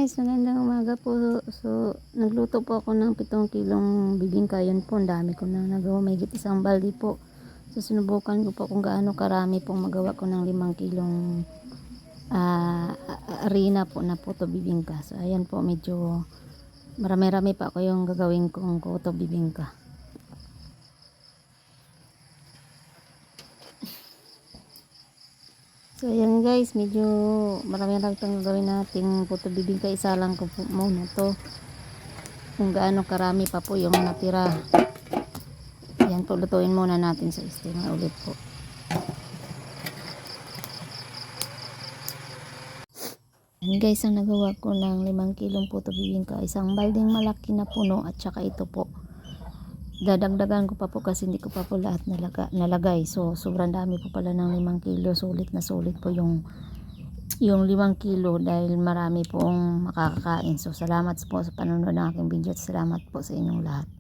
guys, magandang umaga po. So, nagluto po ako ng 7 kilong bibingka. Yun po, ang dami ko na nagawa. May isang baldi po. So, sinubukan ko po kung gaano karami pong magawa ko ng 5 kilong harina po na puto bibingka. So, ayan po, medyo marami-rami pa ako yung gagawin kong puto bibingka. So ayan guys, medyo marami lang itong gagawin nating puto bibingka. Isa lang ko po muna to kung gaano karami pa po yung natira. Ayan po, lutuin muna natin sa steamer ulit po. Ayan guys, ang nagawa ko ng 5 kilong puto bibingka, isang balding malaki na puno at saka ito po. Dadagdagan ko pa po kasi hindi ko pa po lahat nalagay. So sobrang dami po pala ng 5 kilo. Sulit na sulit po yung 5 kilo dahil marami pong makakakain. So salamat po sa panonood ng aking video at salamat po sa inyong lahat.